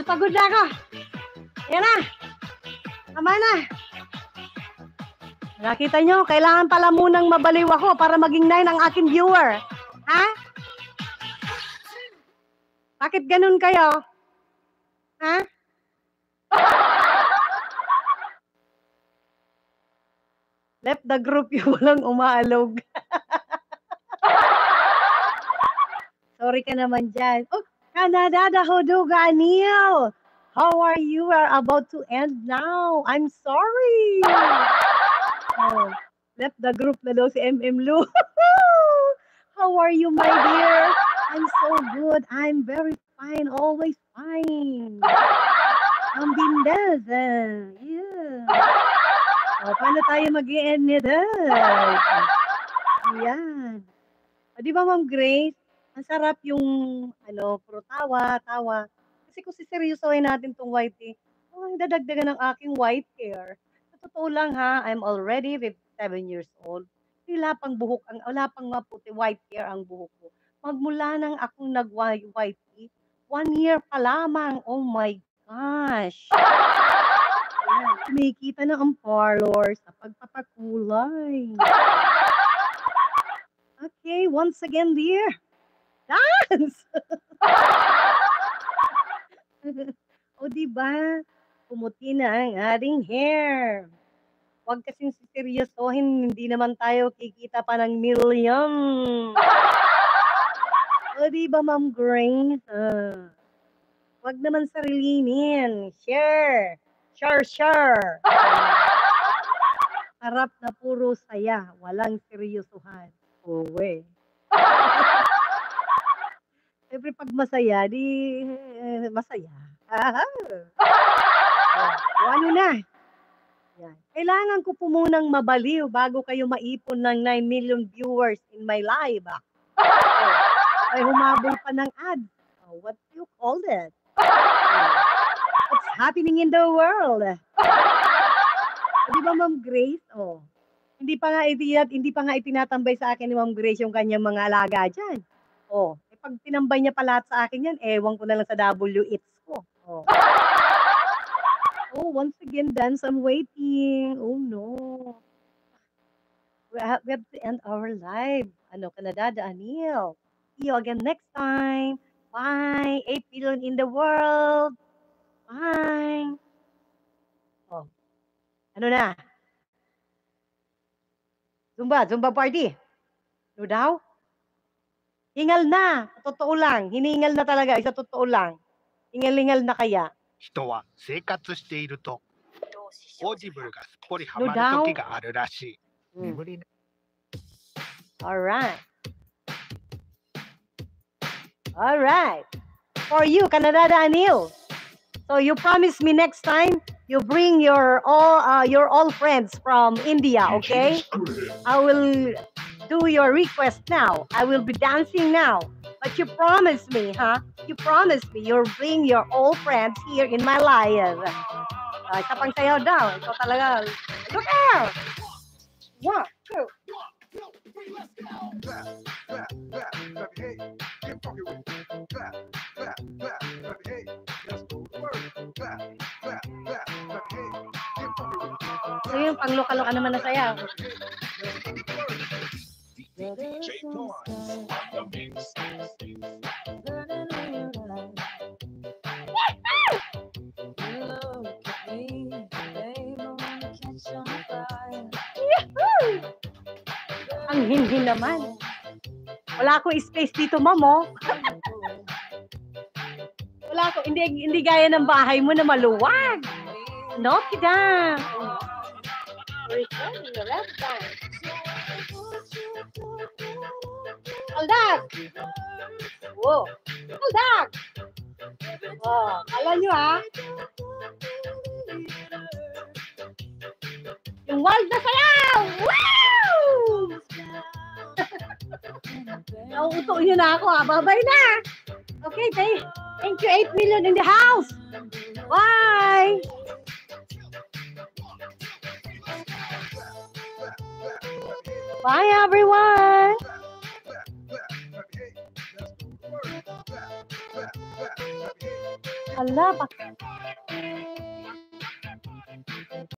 pagod na ako. Yan na. Tama na. Nakita nyo, kailangan pala munang mabaliw ako para maging 9 ang aking viewer. Ha? Bakit ganun kayo? Ha? Left the group yung walang umaalog. Sorry ka naman dyan. Oh, Canada, Dahoduga, Neil. How are you? We're about to end now. I'm sorry. Oh, left the group na daw si MM Lu. How are you, my dear? I'm so good. I'm very fine. Always fine. Ang bindas. Yeah. Oh, paano tayo mag-i-end nito? Ayan. O, di ba, Ma'am Grace? Ang sarap yung, puro tawa. Kasi kung siseryosohin natin tong white tea, dadagdagan ng aking white hair. Sa totoo lang ha, I'm already 57 years old. Wala pang maputi white hair ang buhok ko. Magmula nang akong nag-white tea, 1 year pa lamang. Oh my gosh. Ayan, kumikita na ang parlor sa pagpapakulay. Okay, once again, dear. Dance! O, diba? Pumuti na ang ating hair. Huwag kasing seryosohin, hindi naman tayo kikita pa ng million. O, diba, Ma'am Grace? Huwag naman sarilinin. Share. Harap na puro saya, walang seryosohan. Uwe. Siyempre pag masaya, di masaya. Aha. O, ano na? Yan. Kailangan ko po munang mabaliw bago kayo maipon ng 9 million viewers in my live. Ay humabol pa ng ads. Oh, what do you call that? What's happening in the world? Di ba, Ma'am Grace? Oh. Hindi pa nga itinatambay sa akin ni Ma'am Grace yung kanyang mga alaga dyan. Oh, pag tinambay niya pa lahat sa akin yan, ewan ko na lang sa WITS ko. Oh. Oh, once again, dance, I'm waiting. Oh, no. We have to end our live. Canada, Daniel. See you again next time. Bye. 8 billion in the world. Bye. Oh. Ano na? Zumba party. No daw? Hingal na. Totoo lang. Hiningal na talaga. Isa totoo lang. Hingal-hingal na kaya. 人は生活しているとオーディブルがすっぽりはまる時があるらしい。眠りな。Alright. For you, Canada Daniel. So you promise me next time you bring your all friends from India, okay? I will do your request now. I will be dancing now. But you promise me, huh? You promise me you'll bring your old friends here in my life. Isa pang sayaw daw. Ito talaga. Look out! 1, 2. So yung pangloka-loka naman na sayaw. Ang hindi naman. Wala akong space dito, Ma'am, oh. Wala ako, hindi gaya ng bahay mo na maluwag. No, kida. Aldag! Wow! Aldag! Oh, alam nyo, ha? Yung wild na sayaw! Wow! Nauuto nyo na ako, ha? Babay na! Okay, thank you, 8 million in the house! Bye! Bye, everyone! Hala,